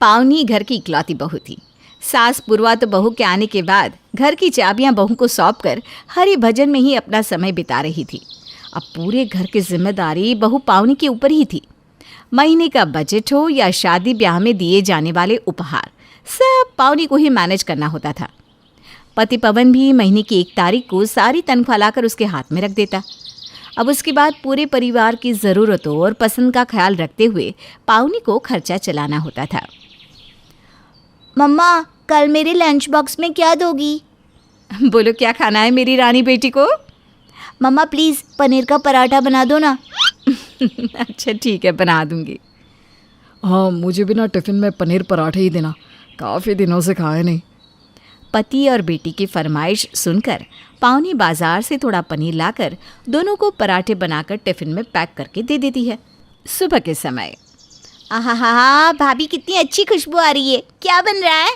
पावनी घर की इकलौती बहू थी। सास पूर्वा तो बहू के आने के बाद घर की चाबियां बहू को सौंपकर हरि भजन में ही अपना समय बिता रही थी। अब पूरे घर की जिम्मेदारी बहू पावनी के ऊपर ही थी। महीने का बजट हो या शादी ब्याह में दिए जाने वाले उपहार, सब पावनी को ही मैनेज करना होता था। पति पवन भी महीने की 1 तारीख को सारी तनख्वाह लाकर उसके हाथ में रख देता। अब उसके बाद पूरे परिवार की ज़रूरतों और पसंद का ख्याल रखते हुए पावनी को खर्चा चलाना होता था। मम्मा, कल मेरे लंच बॉक्स में क्या दोगी? बोलो, क्या खाना है मेरी रानी बेटी को? मम्मा प्लीज़ पनीर का पराठा बना दो ना। अच्छा ठीक है, बना दूंगी। हाँ, मुझे भी ना टिफ़िन में पनीर पराठे ही देना, काफ़ी दिनों से खाए नहीं। पति और बेटी की फरमाइश सुनकर पावनी बाजार से थोड़ा पनीर लाकर दोनों को पराठे बनाकर टिफ़िन में पैक करके दे देती है। सुबह के समय आहा, भाभी कितनी अच्छी खुशबू आ रही है। क्या बन रहा है?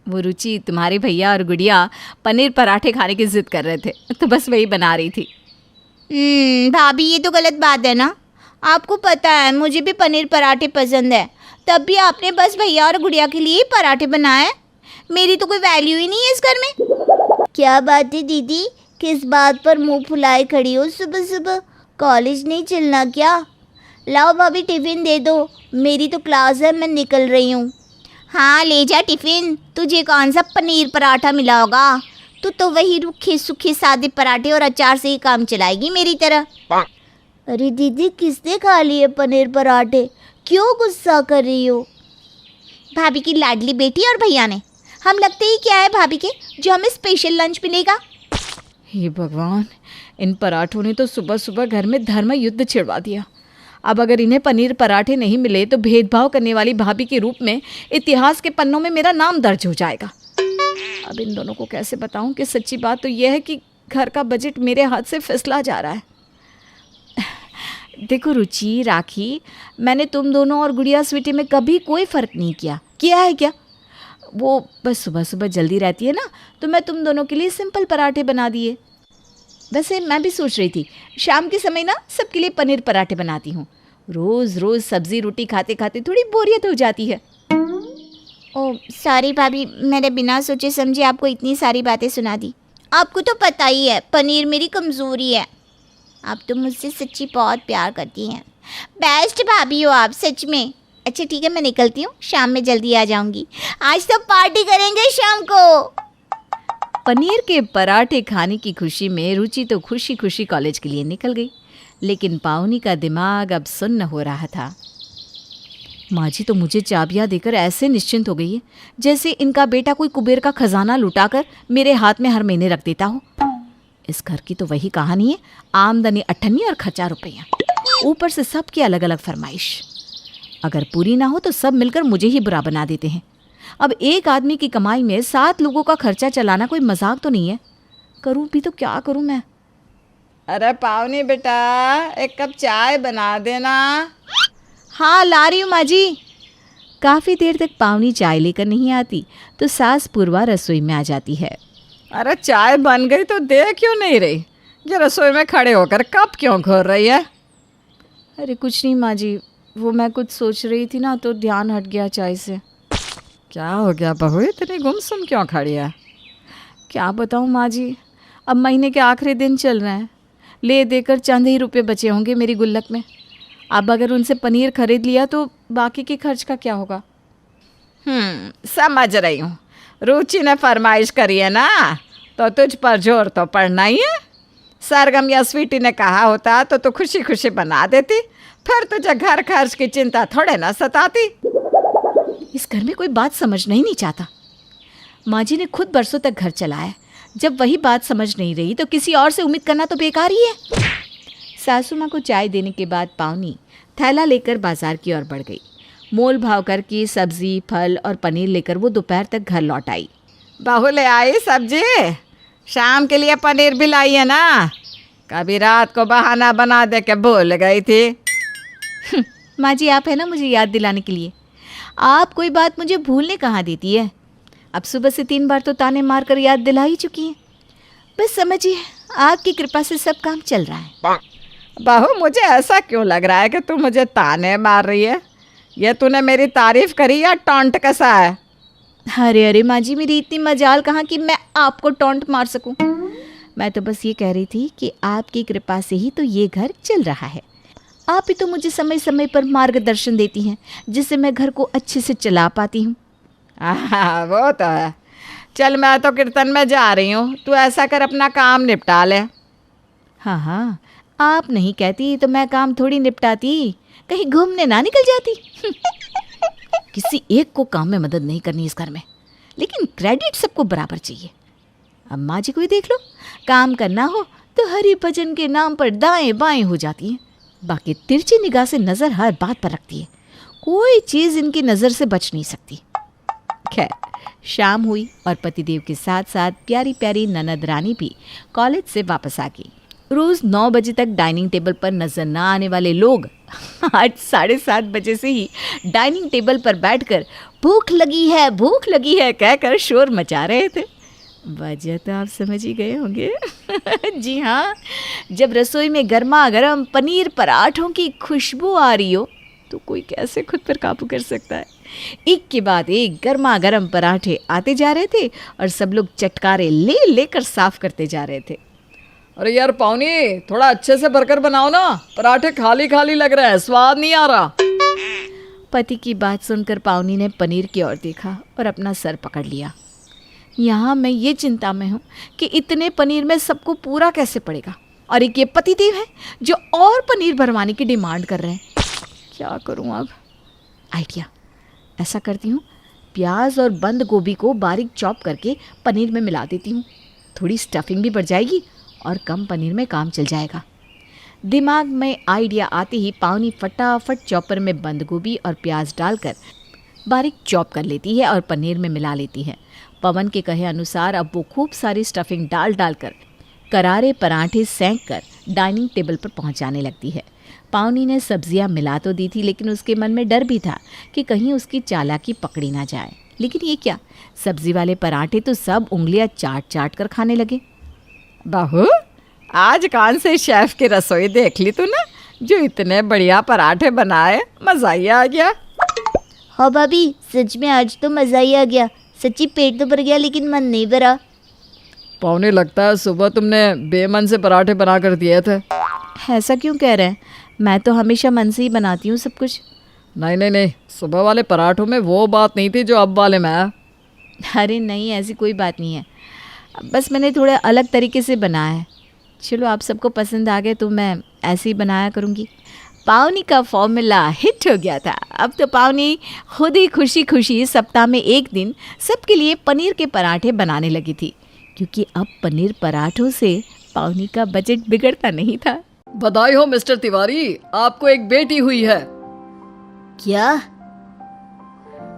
वो रुचि, तुम्हारे भैया और गुड़िया पनीर पराठे खाने की जिद कर रहे थे, तो बस वही बना रही थी। भाभी, ये तो गलत बात है ना। आपको पता है मुझे भी पनीर पराठे पसंद है, तब भी आपने बस भैया और गुड़िया के लिए ही पराठे बनाए। मेरी तो कोई वैल्यू ही नहीं है इस घर में। क्या बात है दीदी, किस बात पर मुंह फुलाए खड़ी हो सुबह सुबह? कॉलेज नहीं चलना क्या? लाओ भाभी टिफ़िन दे दो, मेरी तो क्लास है, मैं निकल रही हूँ। हाँ ले जा टिफ़िन, तुझे कौन सा पनीर पराठा मिला होगा? तू तो वही रूखे सूखे सादे पराठे और अचार से ही काम चलाएगी मेरी तरह। अरे दीदी, किसने खा लिए पनीर पराठे? क्यों गुस्सा कर रही हो? भाभी की लाडली बेटी और भैया ने। हम लगते ही क्या है भाभी के, जो हमें स्पेशल लंच मिलेगा? हे भगवान, इन पराठों ने तो सुबह सुबह घर में धर्म युद्ध छिड़वा दिया। अब अगर इन्हें पनीर पराठे नहीं मिले तो भेदभाव करने वाली भाभी के रूप में इतिहास के पन्नों में मेरा नाम दर्ज हो जाएगा। अब इन दोनों को कैसे बताऊं कि सच्ची बात तो यह है कि घर का बजट मेरे हाथ से फिसला जा रहा है। देखो रुचि, राखी, मैंने तुम दोनों और गुड़िया स्वीटी में कभी कोई फ़र्क नहीं किया है क्या? वो बस सुबह सुबह जल्दी रहती है ना, तो मैं तुम दोनों के लिए सिंपल पराठे बना दिए। वैसे मैं भी सोच रही थी शाम के समय ना सबके लिए पनीर पराठे बनाती हूँ। रोज़ रोज़ सब्ज़ी रोटी खाते खाते थोड़ी बोरियत हो जाती है। ओह सॉरी भाभी, मैंने बिना सोचे समझे आपको इतनी सारी बातें सुना दी। आपको तो पता ही है पनीर मेरी कमज़ोरी है। आप तो मुझसे सच्ची बहुत प्यार करती हैं। बेस्ट भाभी हो आप सच में। अच्छा ठीक है, मैं निकलती हूँ, शाम में जल्दी आ जाऊँगी। आज तो पार्टी करेंगे शाम को। पनीर के पराठे खाने की खुशी में रुचि तो खुशी खुशी कॉलेज के लिए निकल गई, लेकिन पावनी का दिमाग अब सुन्न हो रहा था। माँ जी तो मुझे चाबियाँ देकर ऐसे निश्चिंत हो गई है जैसे इनका बेटा कोई कुबेर का खजाना लुटाकर मेरे हाथ में हर महीने रख देता हो। इस घर की तो वही कहानी है, आमदनी 98 और खर्चा रुपया, ऊपर से सबकी अलग अलग फरमाइश। अगर पूरी ना हो तो सब मिलकर मुझे ही बुरा बना देते हैं। अब एक आदमी की कमाई में 7 लोगों का खर्चा चलाना कोई मजाक तो नहीं है। करूँ भी तो क्या करूँ मैं? अरे पावनी बेटा, एक कप चाय बना देना। हाँ ला रही हूँ माँ जी। काफ़ी देर तक पावनी चाय लेकर नहीं आती तो सास पूर्वा रसोई में आ जाती है। अरे चाय बन गई तो दे क्यों नहीं रही? ये रसोई में खड़े होकर कप क्यों घोर रही है? अरे कुछ नहीं माँ जी, वो मैं कुछ सोच रही थी ना तो ध्यान हट गया चाय से। क्या हो गया बहू, इतनी गुमसुम क्यों खड़ी है? क्या बताऊँ माँ जी, अब महीने के आखिरी दिन चल रहे हैं, ले देकर चंद ही रुपये बचे होंगे मेरी गुल्लक में। अब अगर उनसे पनीर खरीद लिया तो बाकी के खर्च का क्या होगा? समझ रही हूँ, रुचि ने फरमाइश करी है ना, तो तुझ पर जोर तो पड़ना ही है। सरगम या स्वीटी ने कहा होता तो खुशी खुशी बना देती, फिर तुझे घर खर्च की चिंता थोड़े ना सताती। इस घर में कोई बात समझना ही नहीं चाहता। माँ जी ने खुद बरसों तक घर चलाया, जब वही बात समझ नहीं रही तो किसी और से उम्मीद करना तो बेकार ही है। सासू माँ को चाय देने के बाद पावनी थैला लेकर बाजार की ओर बढ़ गई। मोल भाव करके सब्जी, फल और पनीर लेकर वो दोपहर तक घर लौट आई। बहू ले आई सब्जी? शाम के लिए पनीर भी लाई है ना? कभी रात को बहाना बना दे के भूल गई थी। माँ जी आप है ना मुझे याद दिलाने के लिए। आप कोई बात मुझे भूलने कहाँ देती है। अब सुबह से 3 बार तो ताने मार कर याद दिला ही चुकी हैं। बस समझिए आपकी कृपा से सब काम चल रहा है। बहू मुझे ऐसा क्यों लग रहा है कि तू मुझे ताने मार रही है? ये तूने मेरी तारीफ करी या टॉन्ट कैसा है? अरे अरे माँ जी, मेरी इतनी मजाल कहाँ कि मैं आपको टॉन्ट मार सकूं। मैं तो बस ये कह रही थी कि आपकी कृपा से ही तो ये घर चल रहा है। आप ही तो मुझे समय समय पर मार्गदर्शन देती हैं, जिससे मैं घर को अच्छे से चला पाती हूँ। वो तो है। चल मैं तो कीर्तन में जा रही हूँ, तू ऐसा कर अपना काम निपटा ले। हाँ हाँ, आप नहीं कहती तो मैं काम थोड़ी निपटाती, कहीं घूमने ना निकल जाती। किसी एक को काम में मदद नहीं करनी इस घर में, लेकिन क्रेडिट सबको बराबर चाहिए। अब माँ जी को ही देख लो, काम करना हो तो हरि भजन के नाम पर दाएं बाएं हो जाती हैं। बाकी तिरछी निगाह से नज़र हर बात पर रखती है, कोई चीज़ इनकी नज़र से बच नहीं सकती। खैर, शाम हुई और पतिदेव के साथ साथ प्यारी प्यारी ननद रानी भी कॉलेज से वापस आ गई। रोज़ 9 बजे तक डाइनिंग टेबल पर नजर न आने वाले लोग आज 7:30 बजे से ही डाइनिंग टेबल पर बैठकर भूख लगी है कहकर शोर मचा रहे थे। वजह तो आप समझ ही गए होंगे। जी हाँ, जब रसोई में गर्मा गर्म पनीर पराठों की खुशबू आ रही हो तो कोई कैसे खुद पर काबू कर सकता है। एक के बाद एक गर्मा गर्म पराठे आते जा रहे थे और सब लोग चटकारे लेकर साफ करते जा रहे थे। अरे यार पावनी, थोड़ा अच्छे से भरकर बनाओ ना, पराठे खाली खाली लग रहे हैं, स्वाद नहीं आ रहा। पति की बात सुनकर पावनी ने पनीर की ओर देखा और अपना सर पकड़ लिया। यहाँ मैं ये चिंता में हूँ कि इतने पनीर में सबको पूरा कैसे पड़ेगा, और एक ये पतिदेव है जो और पनीर भरवाने की डिमांड कर रहे हैं। क्या करूँ अब? आइडिया, ऐसा करती हूँ, प्याज और बंद गोभी को बारीक चॉप करके पनीर में मिला देती हूँ। थोड़ी स्टफिंग भी बढ़ जाएगी और कम पनीर में काम चल जाएगा। दिमाग में आइडिया आते ही पावनी फटाफट चॉपर में बंद गोभी और प्याज डालकर बारीक चॉप कर लेती है और पनीर में मिला लेती है। पवन के कहे अनुसार अब वो खूब सारी स्टफिंग डालकर करारे पराठे सेंक कर डाइनिंग टेबल पर पहुंचाने लगती है। पावनी ने सब्जियां मिला तो दी थी, लेकिन उसके मन में डर भी था कि कहीं उसकी चालाकी पकड़ी ना जाए। लेकिन ये क्या, सब्जी वाले पराठे तो सब उंगलियां चाट कर खाने लगे। बहू, आज कौन से शेफ की रसोई देख ली तू ना, जो इतने बढ़िया पराठे बनाए, मज़ा ही आ गया। हाँ भाभी, सच में आज तो मज़ा ही आ गया। सच्ची पेट तो भर गया लेकिन मन नहीं भरा। पावनी, लगता है सुबह तुमने बेमन से पराठे बना कर दिए थे। ऐसा क्यों कह रहे हैं? मैं तो हमेशा मन से ही बनाती हूँ सब कुछ। नहीं, सुबह वाले पराठों में वो बात नहीं थी जो अब वाले में है। अरे नहीं, ऐसी कोई बात नहीं है, बस मैंने थोड़ा अलग तरीके से बनाया है। चलो, आप सबको पसंद आ गए तो मैं ऐसे ही बनाया करूँगी। पावनी का फॉर्मूला हिट हो गया था। अब तो पावनी खुद ही खुशी खुशी सप्ताह में एक दिन सबके लिए पनीर के पराठे बनाने लगी थी, क्योंकि अब पनीर पराठों से पावनी का बजट बिगड़ता नहीं था। बधाई हो मिस्टर तिवारी, आपको एक बेटी हुई है। क्या?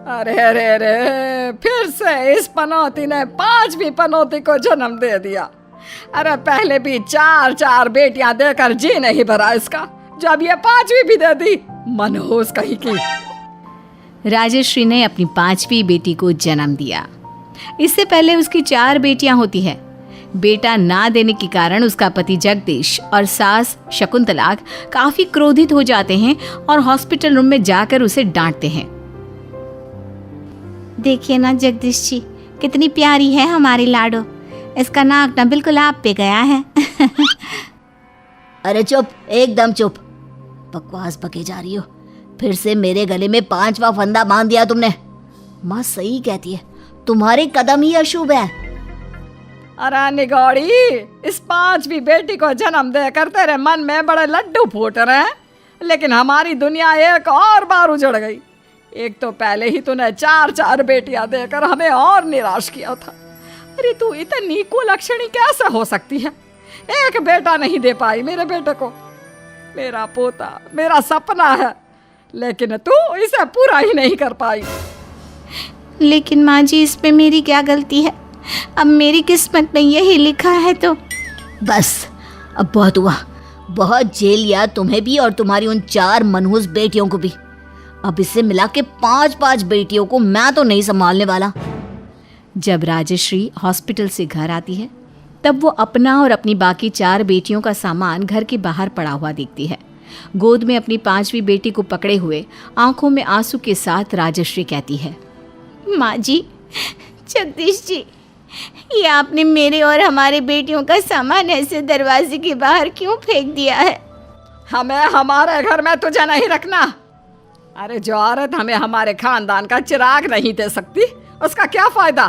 अरे, फिर से इस पनौती ने 5वीं पनौती को जन्म दे दिया। अरे पहले भी 4 बेटियां देकर जी नहीं भरा इसका, जब ये 5वीं भी दे दी, मनहूस कहीं की। राजश्री ने अपनी 5वीं बेटी को जन्म दिया। इससे पहले उसकी 4 बेटियां होती है। बेटा ना देने के कारण उसका पति जगदीश और सास शकुंतला काफी क्रोधित हो जाते हैं और हॉस्पिटल रूम में जाकर उसे डांटते हैं। देखिए ना जगदीश जी, कितनी प्यारी है हमारी लाडो, इसका नाक ना बिल्कुल आप पे गया है। अरे चुप, एकदम चुप, बकवास बके जा रही हो। फिर से मेरे गले में 5वां फंदा बांध दिया तुमने। माँ सही कहती है, तुम्हारे कदम ही अशुभ है। अरे निगौड़ी, इस 5वीं बेटी को जन्म देकर तेरे मन में बड़े लड्डू फूट रहे हैं, लेकिन हमारी दुनिया एक और बार उजड़ गई। एक तो पहले ही तूने 4 बेटियां देकर हमें और निराश किया था। अरे तू इतनी कुलक्षणी कैसे हो सकती है? एक बेटा नहीं दे पाई मेरे बेटे को। मेरा पोता मेरा सपना है, लेकिन तू इसे पूरा ही नहीं कर पाई। लेकिन माँ जी, इसमें मेरी क्या गलती है? अब मेरी किस्मत में यही लिखा है तो। बस, अब बहुत हुआ, बहुत झेल लिया तुम्हें भी और तुम्हारी उन 4 मनहूस बेटियों को भी। अब इससे मिला के 5 बेटियों को मैं तो नहीं संभालने वाला। जब राजश्री हॉस्पिटल से घर आती है, तब वो अपना और अपनी बाकी 4 बेटियों का सामान घर के बाहर पड़ा हुआ देखती है। गोद में अपनी 5वीं बेटी को पकड़े हुए आंखों में आंसू के साथ राजश्री कहती है, माँ जी, जगदीश जी, ये आपने मेरे और हमारे बेटियों का सामान ऐसे दरवाजे के बाहर क्यों फेंक दिया है? हमें हमारे घर में तुझे नहीं रखना। अरे जो औरत हमें हमारे खानदान का चिराग नहीं दे सकती, उसका क्या फायदा?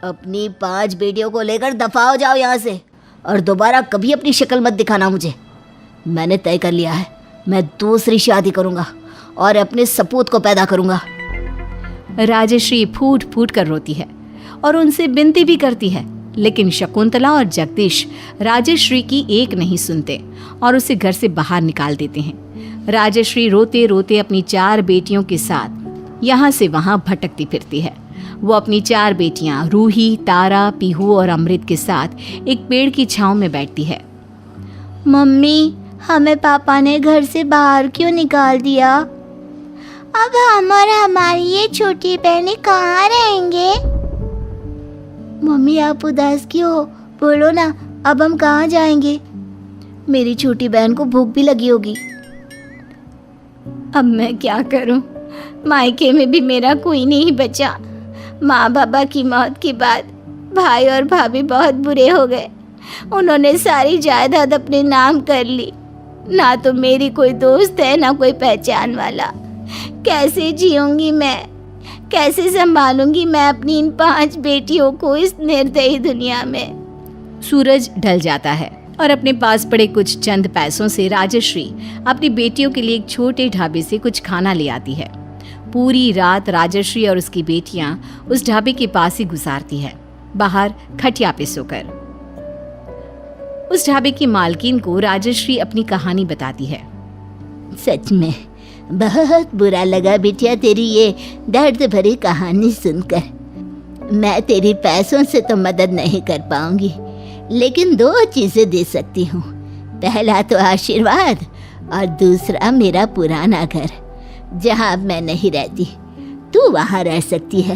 अपनी 5 बेटियों को लेकर दफा हो जाओ यहाँ से और दोबारा कभी अपनी शक्ल मत दिखाना मुझे। मैंने तय कर लिया है, मैं दूसरी शादी करूँगा और अपने सपूत को पैदा करूँगा। राजश्री फूट फूट कर रोती है और उनसे विनती भी करती है, लेकिन शकुंतला और जगदीश राजश्री की एक नहीं सुनते और उसे घर से बाहर निकाल देते हैं। राजश्री रोते रोते अपनी 4 बेटियों के साथ यहाँ से वहाँ भटकती फिरती है। वो अपनी 4 बेटियाँ रूही, तारा, पीहू और अमृत के साथ एक पेड़ की छांव में बैठती है। मम्मी, हमें पापा ने घर से बाहर क्यों निकाल दिया? अब हम और हमारी ये छोटी बहनें कहाँ रहेंगे? मम्मी, आप उदास क्यों हो? बोलो ना, अब हम कहाँ जाएंगे? मेरी छोटी बहन को भूख भी लगी होगी। अब मैं क्या करूं? मायके में भी मेरा कोई नहीं बचा। माँ बाबा की मौत के बाद भाई और भाभी बहुत बुरे हो गए। उन्होंने सारी जायदाद अपने नाम कर ली। ना तो मेरी कोई दोस्त है, ना कोई पहचान वाला। कैसे जीऊंगी मैं? कैसे संभालूंगी मैं अपनी इन 5 बेटियों को इस निर्दयी दुनिया में? सूरज ढल जाता है और अपने पास पड़े कुछ चंद पैसों से राजश्री अपनी बेटियों के लिए एक छोटे ढाबे से कुछ खाना ले आती है। पूरी रात राजश्री और उसकी बेटियां उस ढाबे के पास ही गुजारती है, बाहर खटिया पे सोकर। उस ढाबे की मालकिन को राजश्री अपनी कहानी बताती है। सच में बहुत बुरा लगा बिटिया तेरी ये दर्द भरी कहानी सुनकर। मैं तेरी पैसों से तो मदद नहीं कर पाऊंगी, लेकिन 2 चीजें दे सकती हूँ। पहला तो आशीर्वाद और दूसरा मेरा पुराना घर, जहाँ अब मैं नहीं रहती। तू वहाँ रह सकती है।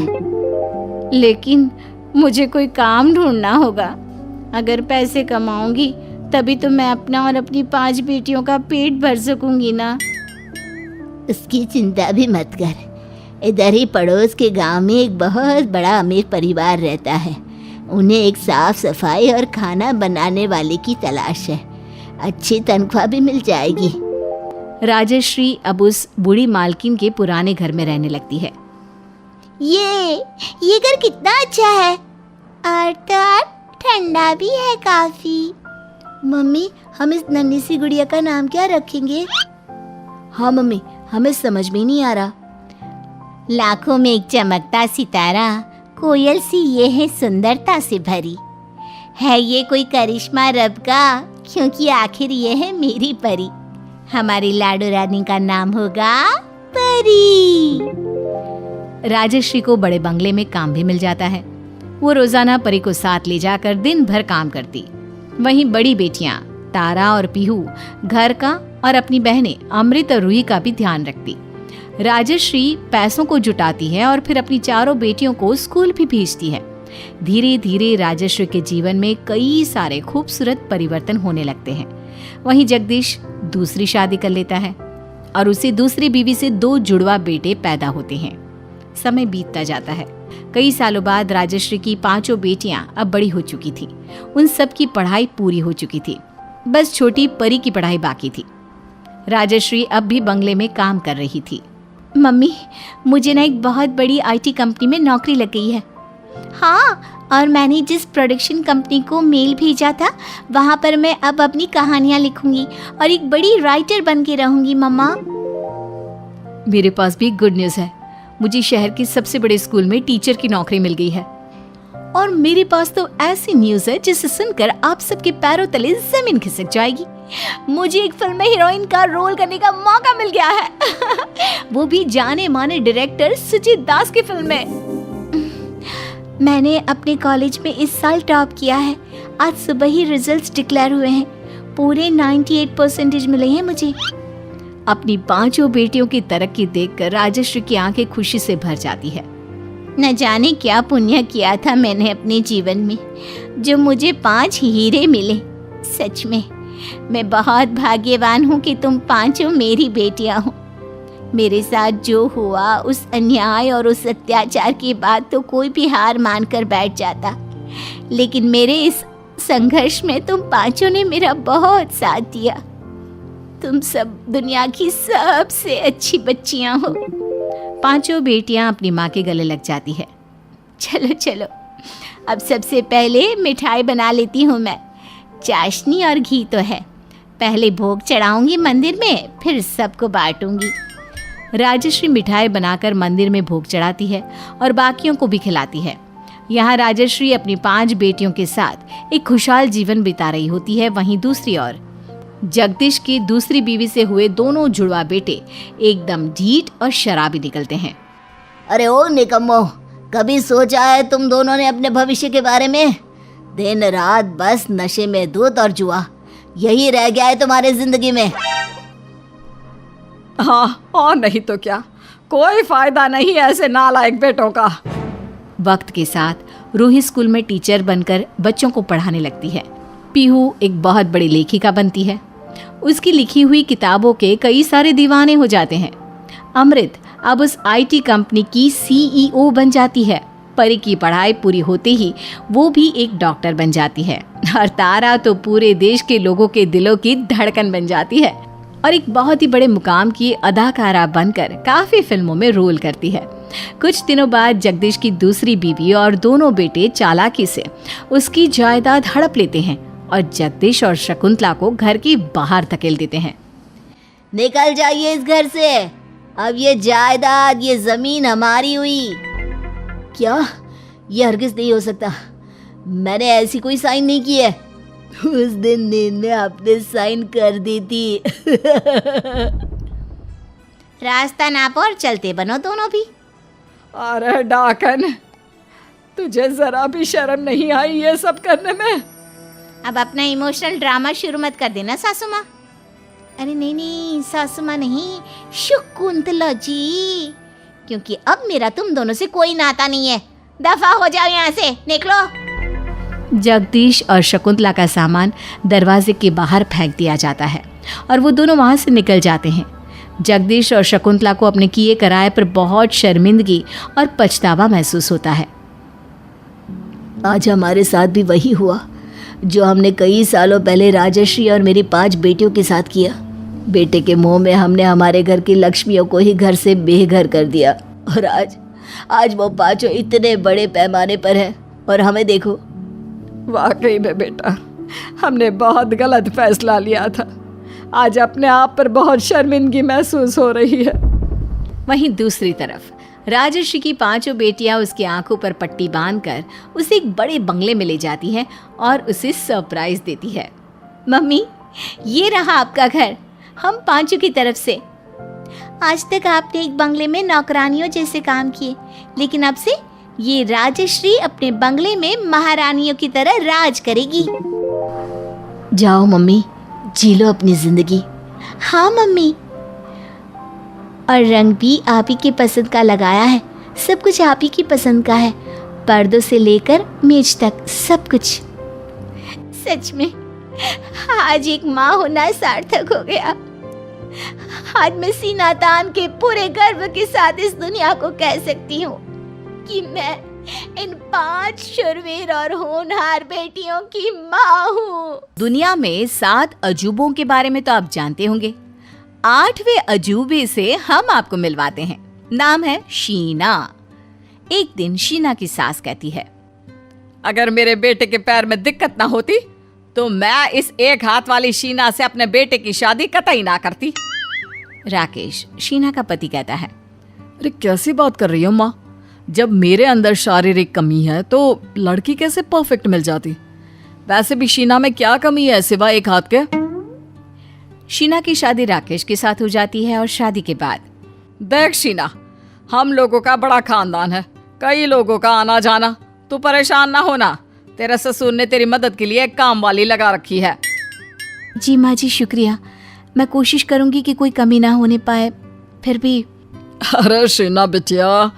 लेकिन मुझे कोई काम ढूंढना होगा। अगर पैसे कमाऊंगी तभी तो मैं अपना और अपनी 5 बेटियों का पेट भर सकूंगी ना। उसकी चिंता भी मत कर। इधर ही पड़ोस के गांव में एक बहुत बड़ा अमीर परिवार रहता है। उन्हें एक साफ सफाई और खाना बनाने वाले की तलाश है। अच्छी तनख्वाह भी मिल जाएगी। राजश्री अब उस बूढ़ी मालकिन के पुराने घर में रहने लगती है। ये घर कितना अच्छा है और तो ठंडा भी है काफी। मम्मी, हम इस नन्ही सी गुड़िया का नाम क्या रखेंगे? हाँ मम्मी, हमें समझ में नहीं आ रहा। लाखों में एक चमकता सितारा, कोयल सी ये है सुंदरता से भरी। है ये कोई करिश्मा रब का, क्योंकि आखिर ये है मेरी परी। हमारी लाडो रानी का नाम होगा परी। राजश्री को बड़े बंगले में काम भी मिल जाता है। वो रोजाना परी को साथ ले जाकर दिन भर काम करती। वहीं बड़ी बेटियां तारा और पीहू घर का और अपनी बहनें अमृत और रूही का भी ध्यान रखती। राजश्री पैसों को जुटाती है और फिर अपनी 4 बेटियों को स्कूल भी भेजती है। धीरे धीरे राजश्री के जीवन में कई सारे खूबसूरत परिवर्तन होने लगते हैं। वहीं जगदीश दूसरी शादी कर लेता है और उसे दूसरी बीवी से 2 जुड़वा बेटे पैदा होते हैं। समय बीतता जाता है। कई सालों बाद राजश्री की 5 बेटियां अब बड़ी हो चुकी थी। उन सब की पढ़ाई पूरी हो चुकी थी, बस छोटी परी की पढ़ाई बाकी थी। राजश्री अब भी बंगले में काम कर रही थी। मम्मी, मुझे ना एक बहुत बड़ी IT कंपनी में नौकरी लग गई है। हाँ, और मैंने जिस प्रोडक्शन कंपनी को मेल भेजा था, वहाँ पर मैं अब अपनी कहानियाँ लिखूंगी और एक बड़ी राइटर बन के रहूंगी। मम्मा, मेरे पास भी गुड न्यूज़ है। मुझे शहर के सबसे बड़े स्कूल में टीचर की नौकरी मिल गई है। और मेरे पास तो ऐसी न्यूज़ है जिसे सुनकर आप सबके पैरों तले जमीन खिसक जाएगी। मुझे एक फिल्म में हीरोइन का रोल करने का मौका मिल गया है। वो भी जाने माने डायरेक्टर सुजीत दास की फिल्म में। मैंने अपने कॉलेज में इस साल टॉप किया है। आज सुबह ही रिजल्ट्स डिक्लेयर हुए हैं। पूरे 98% मिले हैं मुझे। अपनी 5 बेटियों की तरक्की देखकर राजश्री की आंखें खुशी से भर जाती है। न जाने क्या पुण्य किया था मैंने अपने जीवन में, जो मुझे 5 हीरे मिले। सच में मैं बहुत भाग्यवान हूँ कि तुम पांचों मेरी बेटियाँ हो। मेरे साथ जो हुआ उस अन्याय और उस अत्याचार के बाद तो कोई भी हार मान कर बैठ जाता, लेकिन मेरे इस संघर्ष में तुम पांचों ने मेरा बहुत साथ दिया। तुम सब दुनिया की सबसे अच्छी बच्चियां हो। पांचों बेटियां अपनी माँ के गले लग जाती है। चलो चलो, अब सबसे पहले मिठाई बना लेती हूँ मैं। चाशनी और घी तो है, पहले भोग चढ़ाऊंगी मंदिर में, फिर सबको बांटूंगी। राजश्री मिठाई बनाकर मंदिर में भोग चढ़ाती है और बाकियों को भी खिलाती है। यहाँ राजश्री अपनी 5 बेटियों के साथ एक खुशहाल जीवन बिता रही होती है। वहीं दूसरी ओर जगदीश की दूसरी बीवी से हुए दोनों जुड़वा बेटे एकदम ढीठ और शराबी निकलते हैं। अरे ओ निकम्मो, कभी सोचा है तुम दोनों ने अपने भविष्य के बारे में? दिन रात बस नशे में धुत और जुआ, यही रह गया है तुम्हारे जिंदगी में। हाँ, और नहीं तो क्या, कोई फायदा नहीं ऐसे नालायक बेटों का। वक्त के साथ रूही स्कूल में टीचर बनकर बच्चों को पढ़ाने लगती है। पीहू एक बहुत बड़ी लेखिका बनती है। उसकी लिखी हुई किताबों के कई सारे दीवाने हो जाते हैं। अमृत अब उस आईटी कंपनी की सीईओ बन जाती है। परी की पढ़ाई पूरी होते ही वो भी एक डॉक्टर बन जाती है। और तारा तो पूरे देश के लोगों के दिलों की धड़कन बन जाती है और एक बहुत ही बड़े मुकाम की अदाकारा बनकर काफ़ी फिल्मों में रोल करती है। कुछ दिनों बाद जगदीश की दूसरी बीवी और दोनों बेटे चालाकी से उसकी जायदाद हड़प लेते हैं और जगदीश और शकुंतला को घर के बाहर धकेल देते हैं। निकल जाइए इस घर से, अब ये जायदाद, ये जमीन हमारी हुई। क्या? ये हरगिज नहीं हो सकता, मैंने ऐसी कोई साइन नहीं की है। उस दिन नींद में आपने साइन कर दी थी। रास्ता नापो और चलते बनो दोनों भी। अरे डाकन, तुझे जरा भी शर्म नहीं आई ये सब करने में? अब अपना इमोशनल ड्रामा शुरू मत कर देना सासू माँ। अरे नहीं नहीं सासू माँ नहीं, शकुंतला जी, क्योंकि अब मेरा तुम दोनों से कोई नाता नहीं है। दफा हो जाओ यहाँ से, निकलो। जगदीश और शकुंतला का सामान दरवाजे के बाहर फेंक दिया जाता है और वो दोनों वहाँ से निकल जाते हैं। जगदीश और शकुंतला को अपने किए कराए पर बहुत शर्मिंदगी और पछतावा महसूस होता है। आज हमारे साथ भी वही हुआ जो हमने कई सालों पहले राजश्री और मेरी 5 बेटियों के साथ किया। बेटे के मोह में हमने हमारे घर की लक्ष्मियों को ही घर से बेघर कर दिया और आज वो 5 इतने बड़े पैमाने पर है और हमें देखो। वाकई में बेटा, हमने बहुत गलत फैसला लिया था। आज अपने आप पर बहुत शर्मिंदगी महसूस हो रही है। वहीं दूसरी तरफ राजश्री की 5 बेटियां उसकी आंखों पर पट्टी बांधकर उसे एक बड़े बंगले में ले जाती हैं और उसे सरप्राइज देती है। मम्मी, ये रहा आपका घर, हम 5 की तरफ से। आज तक आपने एक बंगले में नौकरानियों जैसे काम किए, लेकिन अब से ये राजश्री अपने बंगले में महारानियों की तरह राज करेगी। जाओ मम्मी, जी लो अपनी जिंदगी। हाँ मम्मी, और रंग भी आप ही की पसंद का लगाया है। सब कुछ आप ही की पसंद का है, पर्दों से लेकर मेज तक सब कुछ। सच में आज एक माँ होना सार्थक हो गया। आज मैं सीना तान के पूरे गर्व के साथ इस दुनिया को कह सकती हूँ कि मैं इन 5 शूरवीर और होनहार बेटियों की माँ हूँ। दुनिया में 7 अजूबों के बारे में तो आप जानते होंगे। 8वें अजूबे से हम आपको मिलवाते हैं। नाम है शीना। एक दिन शीना की सास कहती है, अगर मेरे बेटे के पैर में दिक्कत ना होती तो मैं इस एक हाथ वाली शीना से अपने बेटे की शादी कतई ना करती। राकेश शीना का पति कहता है, अरे कैसी बात कर रही हो माँ? जब मेरे अंदर शारीरिक कमी है तो लड़की कैसे परफेक्ट मिल जाती? वैसे भी शीना में क्या कमी है सिवाय एक हाथ के? शीना की शादी राकेश के साथ हो जाती है और शादी के बाद देख शीना, हम लोगों का बड़ा खानदान है, कई लोगों का आना जाना। तू परेशान ना होना, तेरे ससुर ने तेरी मदद के लिए एक काम वाली लगा रखी है। जी माँ जी, शुक्रिया। मैं कोशिश करूंगी कि कोई कमी ना होने पाए। फिर भी अरे शीना बिटिया,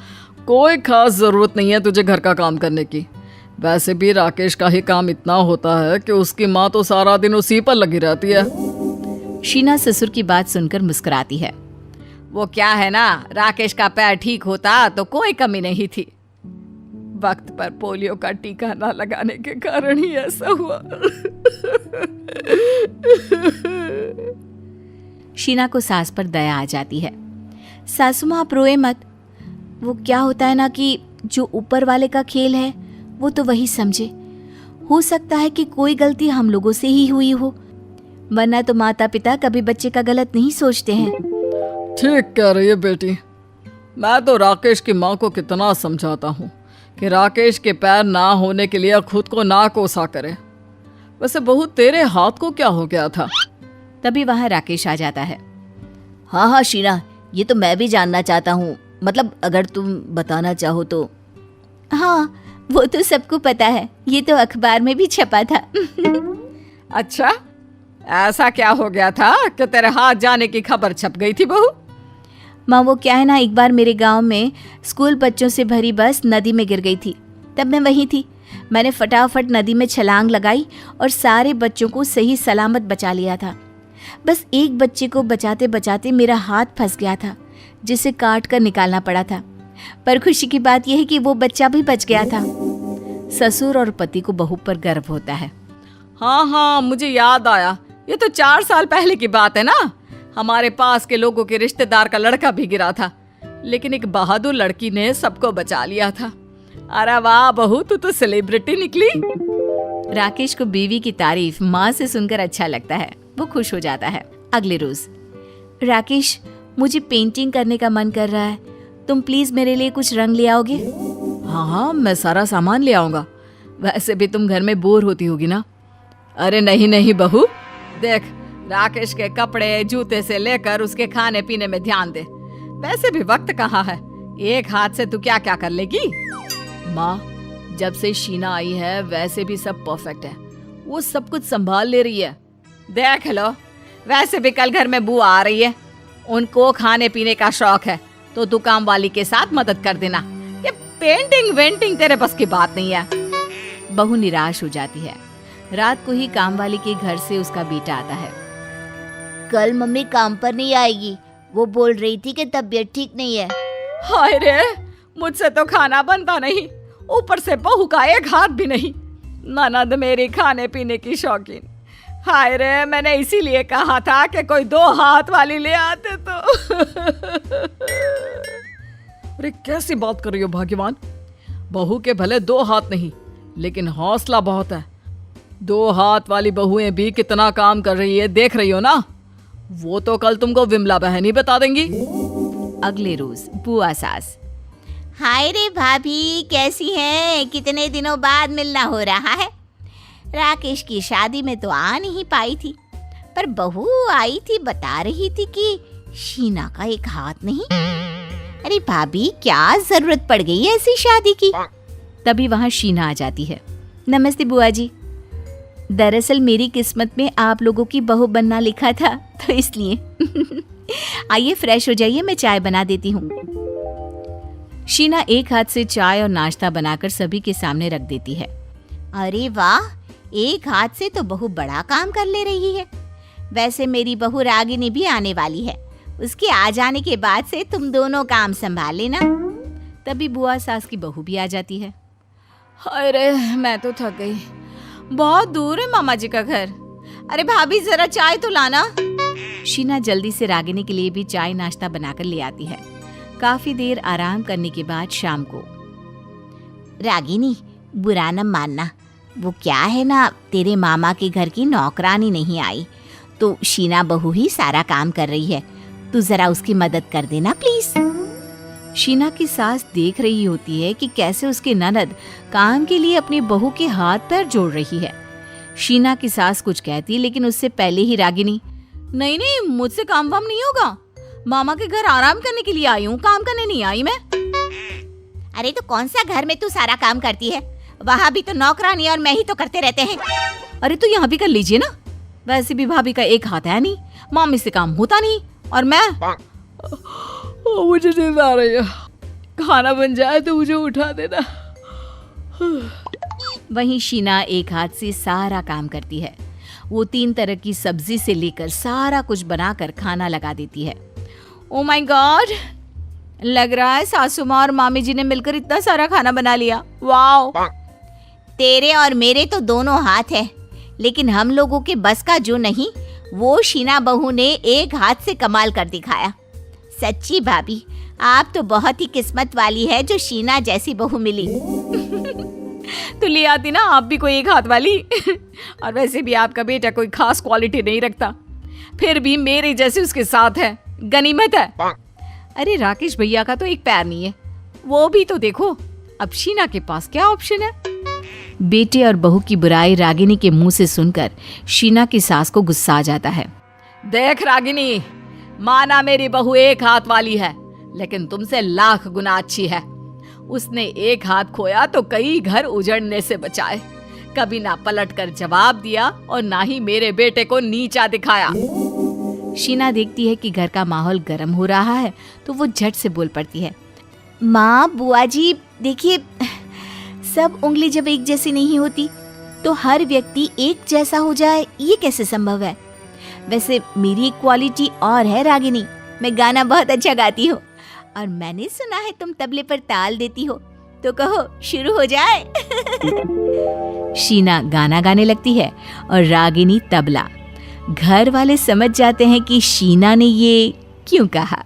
कोई खास ज़रूरत नहीं है तुझे घर का काम करने की। वैसे भी राकेश का ही काम इतना होता है कि उसकी माँ तो सारा दिन उसी पर लगी रहती है। शीना ससुर की बात सुनकर मुस्कुराती है। वो क्या है ना, राकेश का पैर ठीक होता तो कोई कमी नहीं थी। वक्त पर पोलियो का टीका ना लगाने के कारण ही ऐसा हुआ। शीना को सास पर दया आ जाती है। सासू माँ आप रोए मत। वो क्या होता है ना कि जो ऊपर वाले का खेल है वो तो वही समझे। हो सकता है कि कोई गलती हम लोगों से ही हुई हो, वरना तो माता पिता कभी बच्चे का गलत नहीं सोचते हैं। ठीक कह रही है बेटी। मैं तो राकेश की माँ को कितना समझाता हूँ कि राकेश के पैर ना होने के लिए खुद को ना कोसा करे। वैसे बहू तेरे हाथ को क्या हो गया था? तभी वहाँ राकेश आ जाता है। हाँ हाँ शीना, ये तो मैं भी जानना चाहता हूँ, मतलब अगर तुम बताना चाहो तो। हाँ, वो तो सबको पता है, ये तो अखबार में भी छपा था। अच्छा, ऐसा क्या हो गया था कि तेरे हाथ जाने की खबर छप गई थी बहू? माँ वो क्या है ना, एक बार मेरे गांव में स्कूल बच्चों से भरी बस नदी में गिर गई थी। तब मैं वहीं थी। मैंने फटाफट नदी में छलांग लगाई और सारे बच्चों को सही सलामत बचा लिया था। बस एक बच्चे को बचाते बचाते मेरा हाथ फंस गया था, जिसे काट कर निकालना पड़ा था। पर खुशी की बात यह है कि वो बच्चा भी बच गया था। ससुर और पति को बहू पर गर्व होता है। हाँ हाँ, मुझे याद आया। ये तो 4 साल पहले की बात है ना। हमारे पास के लोगों के रिश्तेदार का लड़का भी गिरा था, लेकिन एक बहादुर लड़की ने सबको बचा लिया था। अरे वाह बहू, तू तो सेलिब्रिटी निकली। राकेश को बीवी की तारीफ माँ से सुनकर अच्छा लगता है। वो खुश हो जाता है। अगले रोज, राकेश मुझे पेंटिंग करने का मन कर रहा है, तुम प्लीज मेरे लिए कुछ रंग ले आओगे? हाँ हाँ, मैं सारा सामान ले आऊँगा। वैसे भी तुम घर में बोर होती होगी ना। अरे नहीं नहीं बहू, देख राकेश के कपड़े जूते से लेकर उसके खाने पीने में ध्यान दे। वैसे भी वक्त कहाँ है, एक हाथ से तू क्या क्या कर लेगी। माँ, जब से शीना आई है वैसे भी सब परफेक्ट है। वो सब कुछ संभाल ले रही है। देख लो, वैसे भी कल घर में बुआ आ रही है, उनको खाने पीने का शौक है, तो तू काम वाली के साथ मदद कर देना। ये पेंटिंग वेंटिंग तेरे बस की बात नहीं है। बहू निराश हो जाती है। रात को ही कामवाली के घर से उसका बेटा आता है। कल मम्मी काम पर नहीं आएगी, वो बोल रही थी कि तबीयत ठीक नहीं है। हाय रे, मुझसे तो खाना बनता नहीं, ऊपर से बहू का एक हाथ भी नहीं। ननद मेरी खाने पीने की शौकीन। हाय रे, मैंने इसीलिए कहा था कि कोई 2 हाथ वाली ले आते तो। अरे कैसी बात कर रही हो भाग्यवान। बहू के भले 2 हाथ नहीं, लेकिन हौसला बहुत है। 2 हाथ वाली बहुएं भी कितना काम कर रही है, देख रही हो ना। वो तो कल तुमको विमला बहन ही बता देंगी। अगले रोज बुआ सास। हाय रे भाभी, कैसी हैं? कितने दिनों बाद मिलना हो रहा है। राकेश की शादी में तो आ नहीं पाई थी, पर बहू आई थी, बता रही थी कि शीना का एक हाथ नहीं। अरे भाभी, क्या जरूरत पड़ गई ऐसी शादी की? तभी वहाँ शीना आ जाती है। नमस्ते बुआ जी, दरअसल मेरी किस्मत में आप लोगों की बहू बनना लिखा था, तो इसलिए। आइए फ्रेश हो जाइए, मैं चाय बना देती हूँ। शीना एक हाथ से चाय और नाश्ता बनाकर सभी के सामने रख देती है। अरे वाह, एक हाथ से तो बहू बड़ा काम कर ले रही है। वैसे मेरी बहू रागिनी भी आने वाली है, उसके आ जाने के बाद से तुम दोनों काम संभाल लेना। तभी बुआ सास की बहू भी आ जाती है। हाय रे, मैं तो थक गई, बहुत दूर है मामा जी का घर। अरे भाभी, जरा चाय तो लाना। शीना जल्दी से रागिनी के लिए भी चाय नाश्ता बनाकर ले आती है। काफी देर आराम करने के बाद शाम को, रागिनी बुरा न मानना, वो क्या है ना, तेरे मामा के घर की नौकरानी नहीं आई, तो शीना बहू ही सारा काम कर रही है। तू जरा उसकी मदद कर देना प्लीज। शीना की सास देख रही होती है कि कैसे उसकी ननद काम के लिए अपनी बहू के हाथ पैर जोड़ रही है। शीना की सास कुछ कहती, लेकिन उससे पहले ही रागिनी, नहीं नहीं, मुझसे काम वाम नहीं होगा। मामा के घर आराम करने के लिए आई हूँ, काम करने नहीं आई मैं। अरे तो कौन सा घर में तू सारा काम करती है? वहाँ भी तो नौकरानी और मैं ही तो करते रहते हैं। अरे तो यहाँ भी कर लीजिए ना। वैसे भी भाभी का एक हाथ है नहीं, मामी से काम होता नहीं, और मैं। मुझे नींद आ रही है, खाना बन जाए तो मुझे उठा देना। वहीं शीना एक हाथ से सारा काम करती है। वो 3 तरह की सब्जी से लेकर सारा कुछ बनाकर खाना लगा देती है। ओ माय गॉड, लग रहा है सासू माँ और मामी जी ने मिलकर इतना सारा खाना बना लिया। वाओ! तेरे और मेरे तो दोनों हाथ है, लेकिन हम लोगों के बस का जो नहीं, वो शीना बहू ने एक हाथ से कमाल कर दिखाया। सच्ची भाभी, आप तो बहुत ही किस्मत वाली है जो शीना जैसी बहू मिली। तो ले आती ना आप भी कोई एक हाथ वाली। और वैसे भी आपका बेटा कोई खास क्वालिटी नहीं रखता, फिर भी मेरे जैसे उसके साथ है, गनीमत है। अरे राकेश भैया का तो एक पैर नहीं है, वो भी तो देखो। अब शीना के पास क्या ऑप्शन है? बेटे और बहू की बुराई रागिनी के मुंह से सुनकर शीना की सास को गुस्सा आ जाता है। देख रागिनी, माना मेरी बहू एक हाथ वाली है, लेकिन तुमसे लाख गुना अच्छी है। उसने एक हाथ खोया तो कई घर उजड़ने से बचाए। कभी ना पलट कर जवाब दिया और ना ही मेरे बेटे को नीचा दिखाया। शीना देखती है कि घर का माहौल गर्म हो रहा है तो वो झट से बोल पड़ती है। माँ, बुआ जी, देखिए, सब उंगली जब एक जैसी नहीं होती तो हर व्यक्ति एक जैसा हो जाए, ये कैसे संभव है? वैसे मेरी एक क्वालिटी और है रागिनी, मैं गाना बहुत अच्छा गाती हूँ और मैंने सुना है तुम तबले पर ताल देती हो, तो कहो शुरू हो जाए। शीना गाना गाने लगती है और रागिनी तबला। घर वाले समझ जाते हैं कि शीना ने ये क्यों कहा।